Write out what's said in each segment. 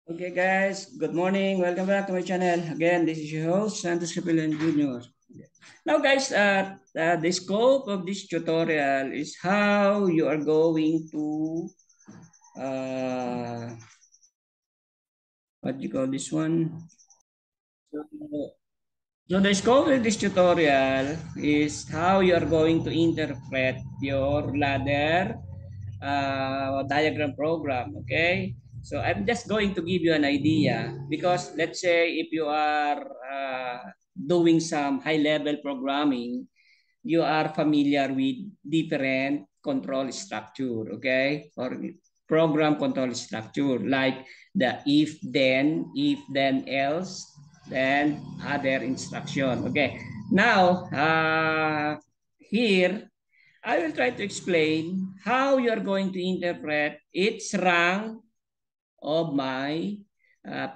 Okay, guys, good morning. Welcome back to my channel. Again, this is your host, Santos Capilan Jr. Now, guys, the scope of this tutorial is how you are going to, uh, what do you call this one? So the scope of this tutorial is how you are going to interpret your ladder diagram program. Okay, so I'm just going to give you an idea because let's say if you are doing some high level programming, you are familiar with different control structure, okay, or program control structure like the if then else, then other instruction. Okay, now here I will try to explain how you are going to interpret each rank of my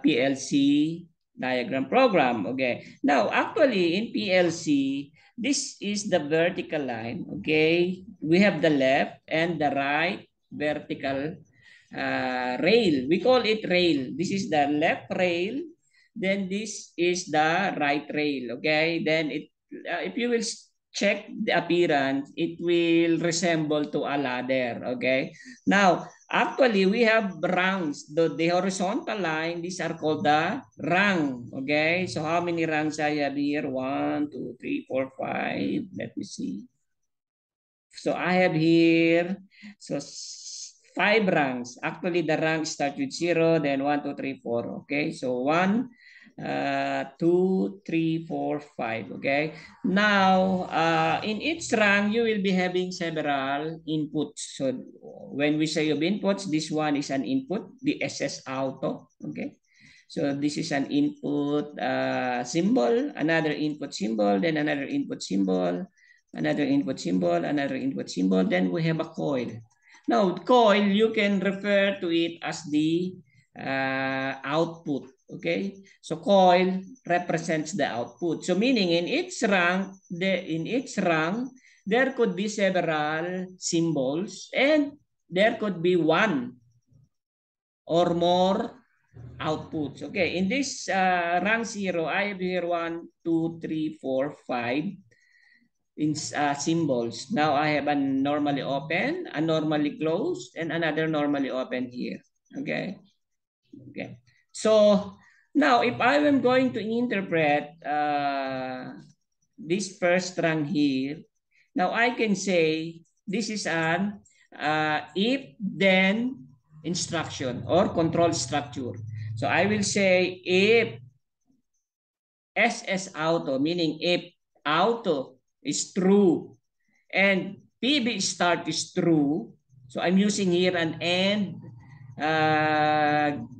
PLC diagram program. Okay. Now, actually, in PLC, this is the vertical line. Okay. We have the left and the right vertical rail. We call it rail. This is the left rail. Then this is the right rail. Okay. Then if you will check the appearance, it will resemble to a ladder. Okay. Now, actually, we have rungs. The horizontal line, these are called the rung. Okay, so how many rungs I have here? 1, 2, 3, 4, 5. Let me see. So I have here, so 5 rungs. Actually, the rank start with 0, then 1, 2, 3, 4. Okay, so 1, 2, 3, 4, 5. Okay. Now, in each rank, you will be having several inputs. So when we say of inputs, this one is an input, the SS auto. Okay. So this is an input symbol, another input symbol, then another input symbol, another input symbol, another input symbol. Then we have a coil. Now, coil, you can refer to it as the output. Okay, so coil represents the output. So meaning in each rank, there could be several symbols and there could be one or more outputs. Okay, in this rank 0, I have here 1, 2, 3, 4, 5 in symbols. Now I have a normally open, a normally closed, and another normally open here. Okay. Okay. So now if I am going to interpret this first rank here, now I can say this is an if then instruction or control structure. So I will say if SS auto, meaning if auto is true and PB start is true, so I'm using here an AND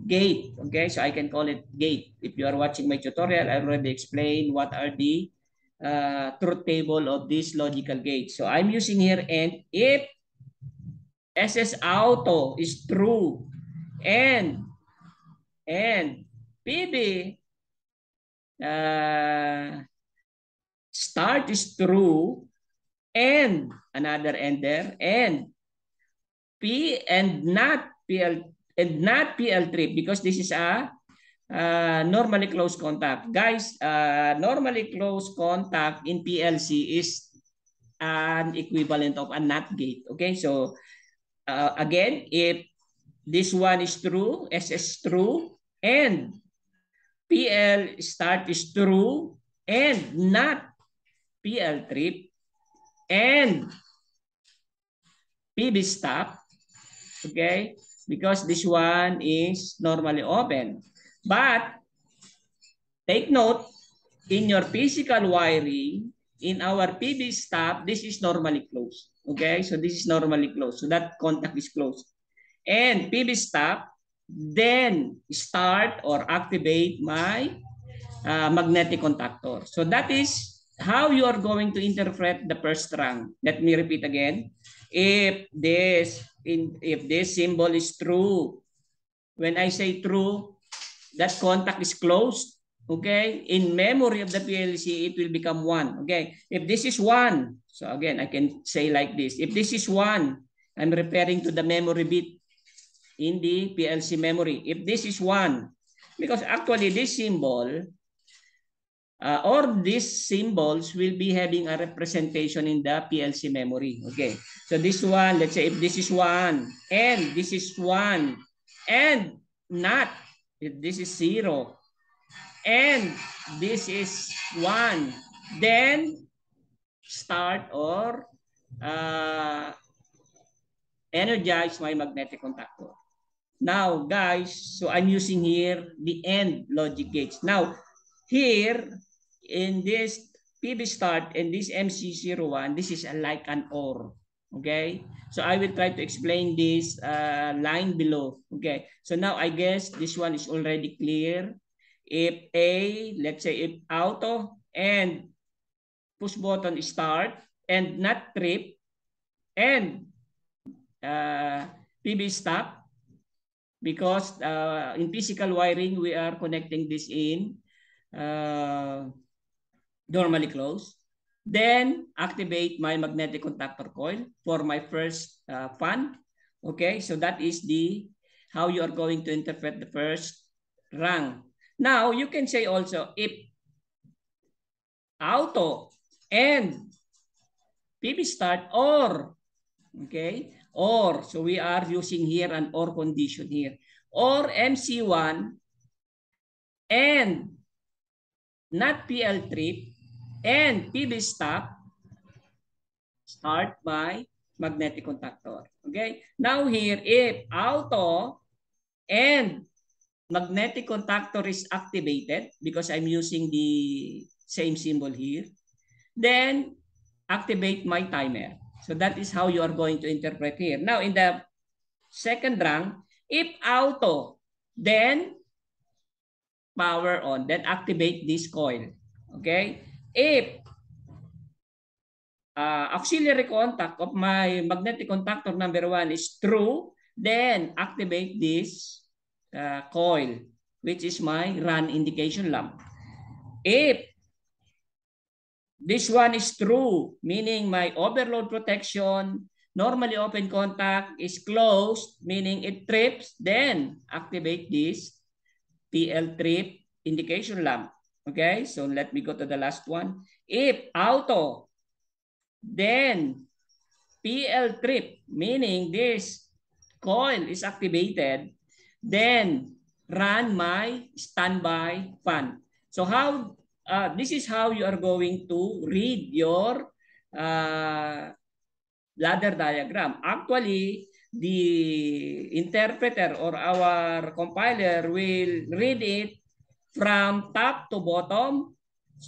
gate. Okay, so I can call it gate. If you are watching my tutorial, I already explained what are the truth table of this logical gate. So I'm using here and if SS auto is true and PB uh, start is true and another end there and P and not PL and not PL3 because this is a normally closed contact. Guys, normally closed contact in PLC is an equivalent of a NOT gate. Okay, so again, if this one is true, SS true, and PL start is true, and not PL trip, and PB stop, okay, because this one is normally open. But take note, in your physical wiring, in our PB stop, this is normally closed. Okay, so this is normally closed. So that contact is closed. And PB stop, then start or activate my magnetic contactor. So that is how you are going to interpret the first rank. Let me repeat again. If this symbol is true, when I say true, that contact is closed. Okay, in memory of the PLC, it will become 1. Okay, if this is 1, so again, I can say like this. If this is 1, I'm referring to the memory bit. in the PLC memory. If this is 1, because actually this symbol or these symbols will be having a representation in the PLC memory. Okay, so this one, let's say if this is 1 and this is 1 and not, if this is 0 and this is 1, then start or energize my magnetic contactor. Now, guys, so I'm using here the AND logic gates. Now, here in this PB start and this MC01, this is like an OR. Okay, so I will try to explain this line below. Okay, so now I guess this one is already clear. If A, let's say if auto and push button start and not trip and PB stop, because in physical wiring, we are connecting this in normally closed. Then activate my magnetic contactor coil for my first fan. Okay, so that is the how you are going to interpret the first rung. Now, you can say also if auto and PB start or, okay, or, so we are using here an or condition here, or MC1 and not PL trip and PB stop, start by magnetic contactor. Okay, now here if auto and magnetic contactor is activated, because I'm using the same symbol here, then activate my timer. So that is how you are going to interpret here. Now in the second rung, if auto, then power on, then activate this coil. Okay? If auxiliary contact of my magnetic contactor number 1 is true, then activate this coil, which is my run indication lamp. If this one is true, meaning my overload protection, normally open contact is closed, meaning it trips, then activate this PL trip indication lamp. Okay, so let me go to the last one. If auto, then PL trip, meaning this coil is activated, then run my standby fan. So how this is how you are going to read your ladder diagram. Actually, the interpreter or our compiler will read it from top to bottom,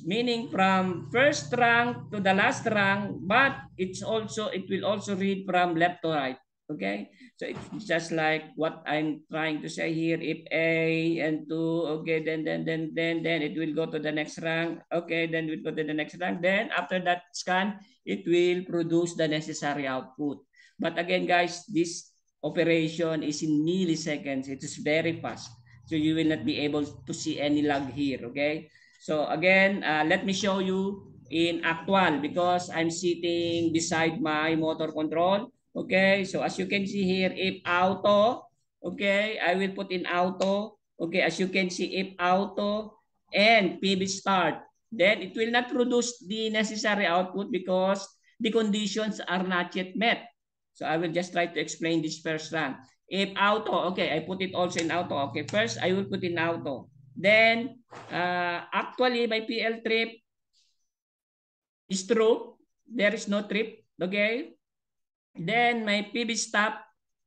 meaning from first rank to the last rank, but it will also read from left to right. Okay, so it's just like what I'm trying to say here. If A and 2, okay, then it will go to the next rank. Okay, then it will go to the next rank. Then after that scan, it will produce the necessary output. But again, guys, this operation is in milliseconds. It is very fast. So you will not be able to see any lag here, okay? So again, let me show you in actual because I'm sitting beside my motor control. Okay, so as you can see here, if auto, okay, I will put in auto. Okay, as you can see, if auto and PB start, then it will not produce the necessary output because the conditions are not yet met. So I will just try to explain this first run. If auto, okay, I put it also in auto. Okay, first I will put in auto. Then, actually, my PL trip is true. There is no trip. Okay. Then, my PB stop,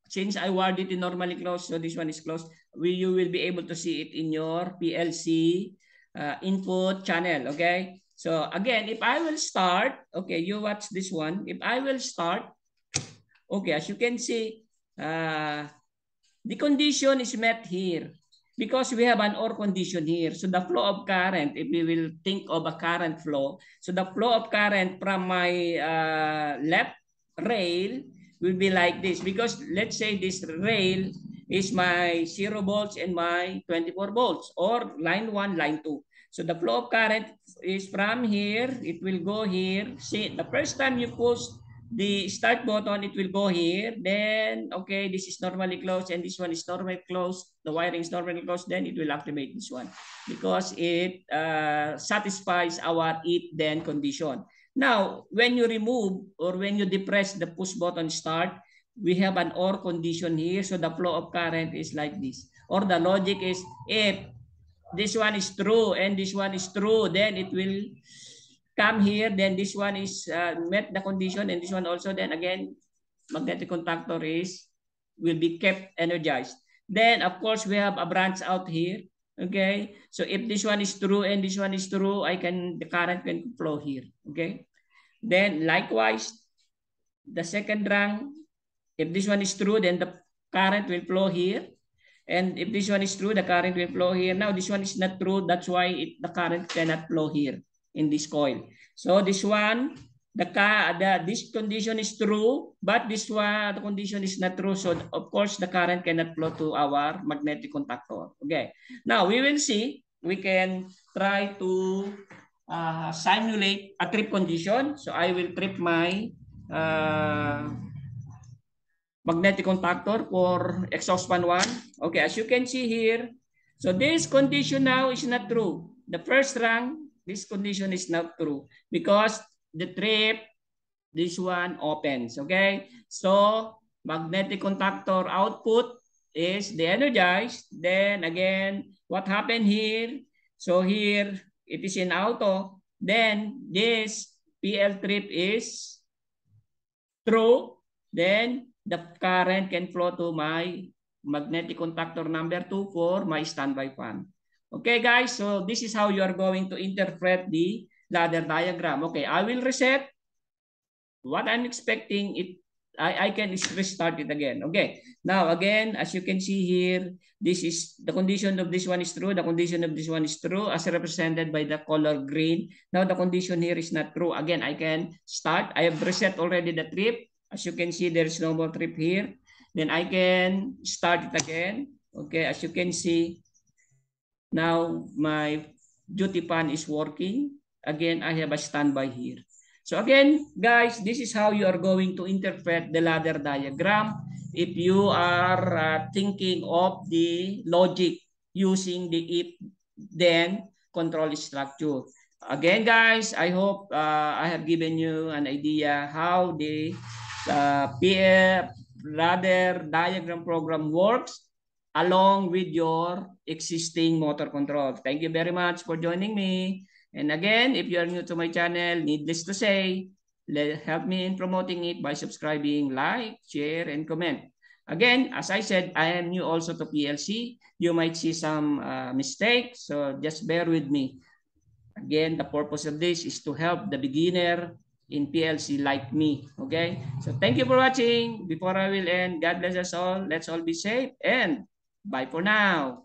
since I wired it in normally closed, so this one is closed, you will be able to see it in your PLC input channel. Okay. So, again, if I will start, okay, you watch this one. If I will start, okay, as you can see, the condition is met here because we have an OR condition here. So the flow of current, if we will think of a current flow, so the flow of current from my left rail will be like this because let's say this rail is my 0 volts and my 24 volts or line 1, line 2. So the flow of current is from here, it will go here. See, the first time you push the start button, it will go here. Then, okay, this is normally closed and this one is normally closed. The wiring is normally closed. Then it will activate this one because it satisfies our if then condition. Now, when you remove or when you depress the push button start, we have an OR condition here. So the flow of current is like this. Or the logic is if this one is true and this one is true, then it will come here, then this one is met the condition and this one also, then again magnetic contactor is will be kept energized. Then of course we have a branch out here. Okay, so if this one is true and this one is true, the current can flow here. Okay, then likewise the second rung, if this one is true, then the current will flow here. And if this one is true, the current will flow here. Now, this one is not true. That's why the current cannot flow here in this coil. So this one, this condition is true, but this one, the condition is not true. So of course, the current cannot flow to our magnetic contactor. Okay. Now, we will see. We can try to simulate a trip condition. So I will trip my magnetic contactor for exhaust fan 1. Okay, as you can see here, so this condition now is not true. The first rung, this condition is not true because the trip, this one opens. Okay, so magnetic contactor output is de-energized. Then again, what happened here? So here, it is in auto. Then this PL trip is true. Then the current can flow to my magnetic contactor number 2 for my standby fan. Okay, guys, so this is how you are going to interpret the ladder diagram. Okay, I will reset. What I'm expecting, I can restart it again. Okay, now again, as you can see here, this is the condition of this one is true. The condition of this one is true as represented by the color green. Now the condition here is not true. Again, I can start. I have reset already the trip. As you can see, there is no more trip here. Then I can start it again. Okay, as you can see, now my duty fan is working. Again, I have a standby here. So again, guys, this is how you are going to interpret the ladder diagram if you are thinking of the logic using the if-then control structure. Again, guys, I hope I have given you an idea how the PF ladder diagram program works along with your existing motor control. Thank you very much for joining me. And again, if you are new to my channel, needless to say, help me in promoting it by subscribing, like, share, and comment. Again, as I said, I am new also to PLC. You might see some mistakes, so just bear with me. Again, the purpose of this is to help the beginner in PLC like me. Okay, so thank you for watching. Before I will end, God bless us all. Let's all be safe and bye for now.